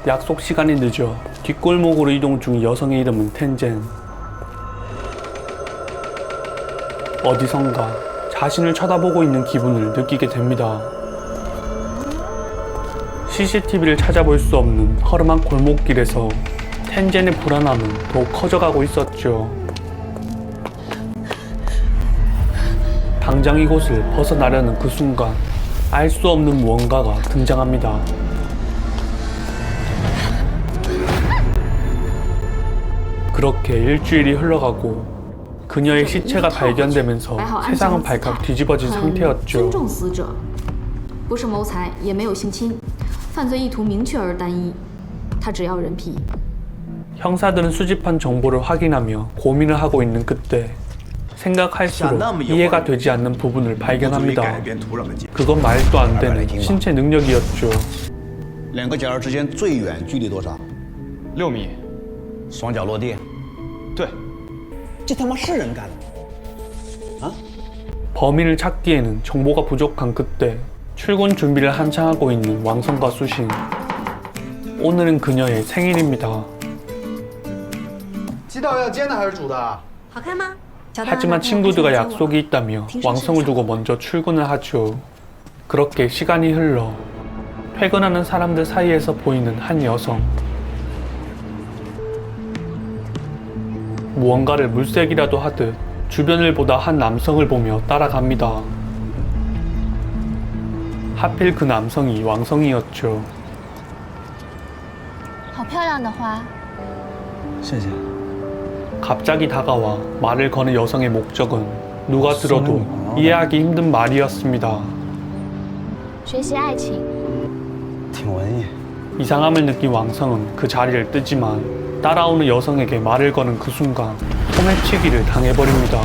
약속 시간이 늦어 뒷골목으로 이동 중 여성의 이름은 텐젠. 어디선가 자신을 쳐다보고 있는 기분을 느끼게 됩니다. CCTV를 찾아볼 수 없는 허름한 골목길에서 텐젠의 불안함은 더욱 커져가고 있었죠. 당장 이곳을 벗어나려는 그 순간 알 수 없는 무언가가 등장합니다. 그렇게 일주일이 흘러가고 그녀의 시체가 발견되면서 세상은 발칵 뒤집어진 상태였죠. 不是谋财，也没有性侵，犯罪意图明确而单一，他只要人皮。 형사들은 수집한 정보를 확인하며 고민을 하고 있는 그때 생각할수록 이해가 되지 않는 부분을 발견합니다. 그건 말도 안 되는 신체 능력이었죠. 两个角之间最远距离多少？6米。双脚落地。对。这他妈是人干的吗？啊？ 범인을 찾기에는 정보가 부족한 그때 출근 준비를 한창 하고 있는 왕성과 수신. 오늘은 그녀의 생일입니다. 하지만 친구들과 약속이 있다며 왕성을 두고 먼저 출근을 하죠. 그렇게 시간이 흘러 퇴근하는 사람들 사이에서 보이는 한 여성. 무언가를 물색이라도 하듯 주변을 보다 한 남성을 보며 따라갑니다. 하필 그 남성이 왕성이었죠. 好漂亮的花。谢谢。 갑자기 다가와 말을 거는 여성의 목적은 누가 들어도 이해하기 힘든 말이었습니다. 学习爱情。挺文艺。 이상함을 느낀 왕성은 그 자리를 뜨지만 따라오는 여성에게 말을 거는 그 순간 소매치기를 당해버립니다.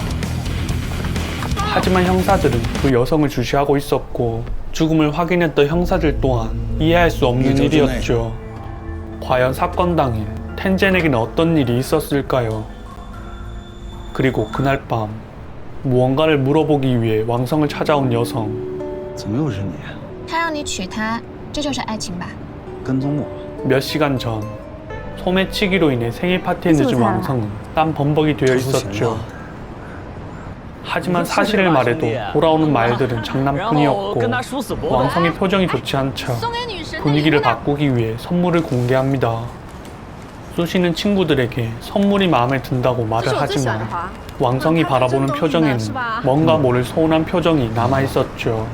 하지만 형사들은 그 여성을 주시하고 있었고 죽음을 확인했던 형사들 또한 이해할 수 없는 일이었죠. 과연 사건 당일 텐젠에게는 어떤 일이 있었을까요? 그리고 그날 밤 무언가를 물어보기 위해 왕성을 찾아온 여성. 怎么又是你？他让你娶她，这就是爱情吧？跟踪我。 몇 시간 전 소매치기로 인해 생일 파티에 늦은 왕성은 땀 범벅이 되어 있었죠. 하지만 사실을 말해도 돌아오는 말들은 장난뿐이었고 왕성의 표정이 좋지 않자 분위기를 바꾸기 위해 선물을 공개합니다. 수시는 친구들에게 선물이 마음에 든다고 말을 하지만 왕성이 바라보는 표정에는 뭔가 모를 서운한 표정이 남아있었죠.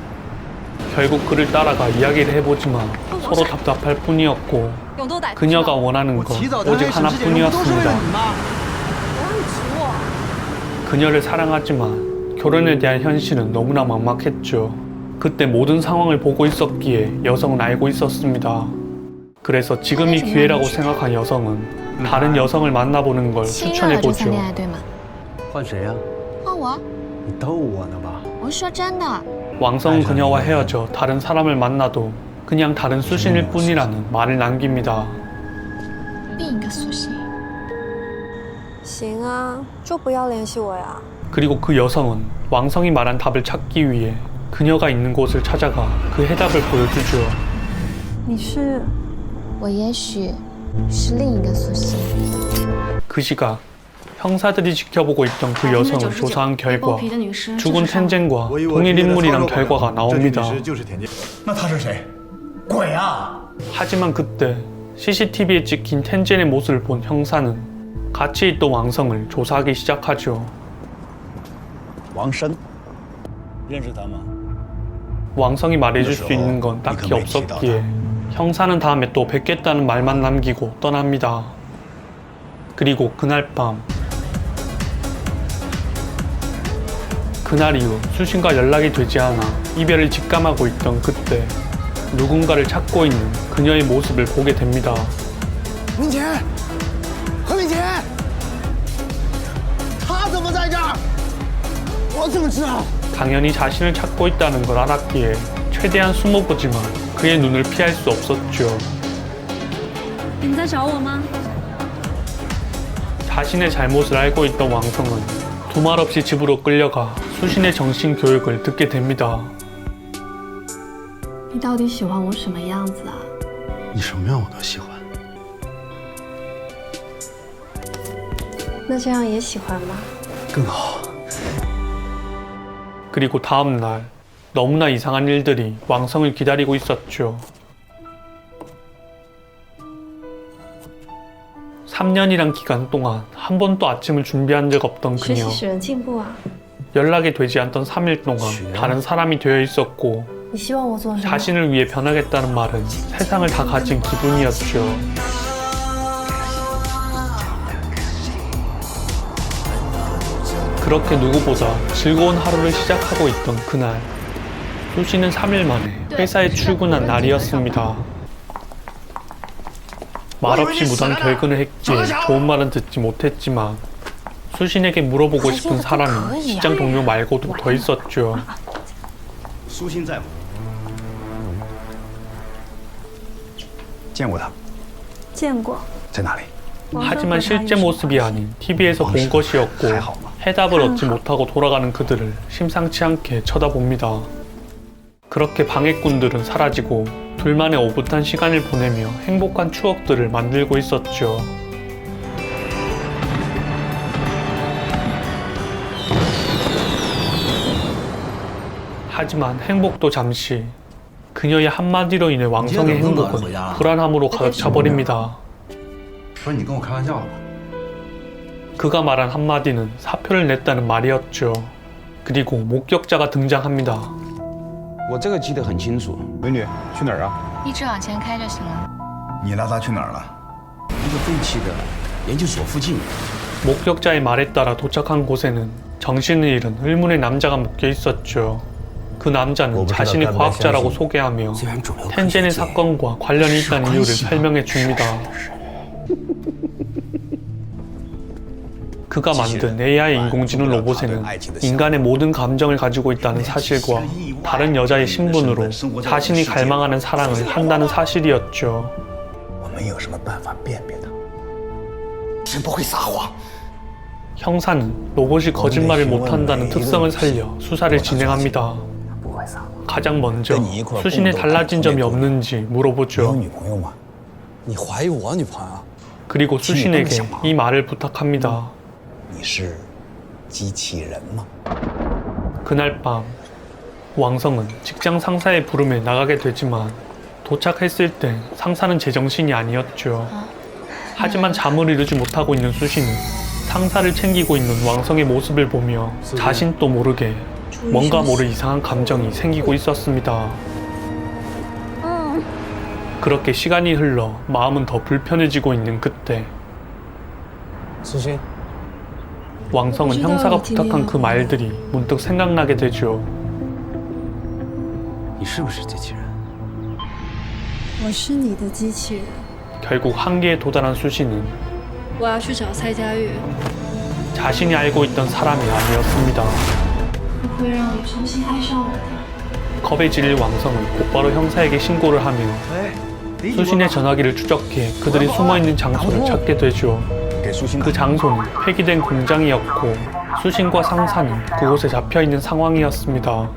결국 그를 따라가 이야기를 해보지만 서로 답답할 뿐이었고 그녀가 원하는 건 오직 하나뿐이었습니다. 그녀를 사랑하지만 결혼에 대한 현실은 너무나 막막했죠. 그때 모든 상황을 보고 있었기에 여성은 알고 있었습니다. 그래서 지금이 기회라고 생각한 여성은 다른 여성을 만나보는 걸 추천해보죠. 换谁呀？换我。你逗我呢吧？我是说真的。 왕성은 그녀와 헤어져 다른 사람을 만나도 그냥 다른 수신일 뿐이라는 말을 남깁니다. 另一个苏醒。行啊，就不要联系我呀。 그리고 그 여성은 왕성이 말한 답을 찾기 위해 그녀가 있는 곳을 찾아가 그 해답을 보여주죠. 你是？我也许是另一个苏醒。 그 시각 형사들이 지켜보고 있던 그 여성을 조사한 결과 죽은 텐젠과 동일 인물이란 결과가 나옵니다. 하지만 그때 CCTV에 찍힌 텐젠의 모습을 본 형사는 같이 있던 왕성을 조사하기 시작하죠. 왕生，认识他吗？ 왕성이 말해줄 수 있는 건 딱히 없었기에 형사는 다음에 또 뵙겠다는 말만 남기고 떠납니다. 그리고 그날 밤 그날 이후 수신과 연락이 되지 않아 이별을 직감하고 있던 그때 누군가를 찾고 있는 그녀의 모습을 보게 됩니다. 明前，何明前，他怎么在这儿？我怎么知道？ 당연히 자신을 찾고 있다는 걸 알았기에 최대한 숨어보지만 그의 눈을 피할 수 없었죠. 你在找我吗？ 자신의 잘못을 알고 있던 왕성은 두말 없이 집으로 끌려가 수신의 정신교육을 듣게 됩니다. 你到底喜欢我什么样子啊？你什么样我都喜欢。那这样也喜欢吗？更好。 그리고 다음 날 너무나 이상한 일들이 왕성을 기다리고 있었죠. 3년이란 기간 동안 한 번도 아침을 준비한 적 없던 学 그녀. 习使人进步啊！ 연락이 되지 않던 3일 동안 다른 사람이 되어 있었고 你希望我做什么？ 자신을 위해 변하겠다는 말은 세상을 다 가진 기분이었죠. 그렇게 누구보다 즐거운 하루를 시작하고 있던 그날, 수시는 3일 만에 회사에 출근한 날이었습니다. 말없이 무단 결근을 했기에 좋은 말은 듣지 못했지만 수신에게 물어보고 싶은 사람이 직장 동료 말고도 더 있었죠. 苏欣在吗？见过他，见过。在哪里？ 하지만 실제 모습이 아닌 TV에서 본 것이었고 해답을 얻지 못하고 돌아가는 그들을 심상치 않게 쳐다봅니다. 그렇게 방해꾼들은 사라지고 둘만의 오붓한 시간을 보내며 행복한 추억들을 만들고 있었죠. 하지만 행복도 잠시. 그녀의 한마디로 인해 왕성의 행복은 불안함으로 가득 차버립니다. 不是你跟我开玩笑的吧？ 그가 말한 한마디는 사표를 냈다는 말이었죠. 그리고 목격자가 등장합니다. 我这个记得很清楚，美女，去哪儿啊？一直往前开就行了。你拉他去哪儿了？一个废弃的研究所附近。 목격자의 말에 따라 도착한 곳에는 정신을 잃은 의문의 남자가 묶여 있었죠. 그 남자는 자신이 과학자라고 소개하며 텐젠의 사건과 관련이 있다는 이유를 설명해 줍니다. 그가 만든 AI 인공지능 로봇에는 인간의 모든 감정을 가지고 있다는 사실과 다른 여자의 신분으로 자신이 갈망하는 사랑을 한다는 사실이었죠. 我们有什么办法辨别他？真不会撒谎。 형사는 로봇이 거짓말을 못한다는 특성을 살려 수사를 진행합니다. 가장 먼저 수신에 달라진 점이 없는지 你有 물어보죠. 女朋友吗？你怀疑我女朋友？ 그리고 수신에게 이 말을 부탁합니다. 你是机器人吗？ 그날 밤 왕성은 직장 상사의 부름에 나가게 되지만 도착했을 때 상사는 제정신이 아니었죠. 하지만 잠을 이루지 못하고 있는 수신은 상사를 챙기고 있는 왕성의 모습을 보며 자신도 모르게 뭔가 모를 이상한 감정이 생기고 있었습니다. 그렇게 시간이 흘러 마음은 더 불편해지고 있는 그때 苏欣， 왕성은 형사가 부탁한 그 말들이 문득 생각나게 되죠. 你是不是机器人？我是你的机器人。 결국 한계에 도달한 수신은 我要去找蔡佳玉。 자신이 알고 있던 사람이 아니었습니다. 会让你重新爱上我的。 겁에 질린 왕성은 곧바로 형사에게 신고를 하며 수신의 전화기를 추적해 그들이 숨어있는 장소를 찾게 되죠. 给苏欣打 그 장소는 폐기된 공장이었고 수신과 상사는 그곳에 잡혀있는 상황이었습니다.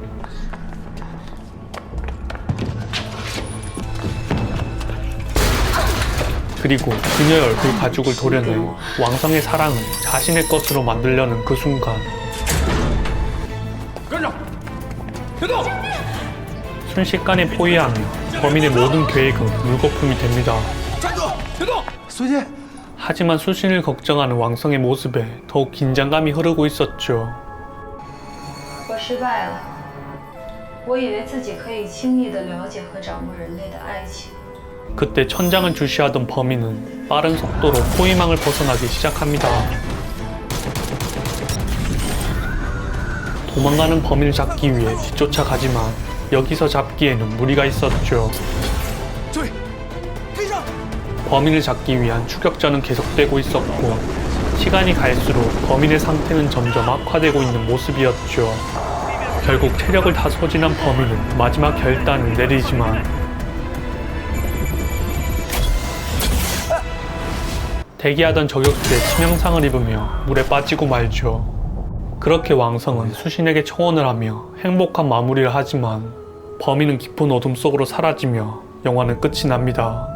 그리고 그녀의 얼굴 가죽을 도려내 왕성의 사랑을 자신의 것으로 만들려는 그 순간 순식간에 포위하며 범인의 모든 계획은 물거품이 됩니다. 苏欣， 하지만 수신을 걱정하는 왕성의 모습에 더욱 긴장감이 흐르고 있었죠. 我失败了，我以为自己可以轻易地了解和掌握人类的爱情。 그때 천장을 주시하던 범인은 빠른 속도로 포위망을 벗어나기 시작합니다. 도망가는 범인을 잡기 위해 뒤쫓아가지만 여기서 잡기에는 무리가 있었죠. 범인을 잡기 위한 추격전은 계속되고 있었고 시간이 갈수록 범인의 상태는 점점 악화되고 있는 모습이었죠. 결국 체력을 다 소진한 범인은 마지막 결단을 내리지만 대기하던 저격수에 치명상을 입으며 물에 빠지고 말죠. 그렇게 왕성은 수신에게 청혼을 하며 행복한 마무리를 하지만 범인은 깊은 어둠 속으로 사라지며 영화는 끝이 납니다.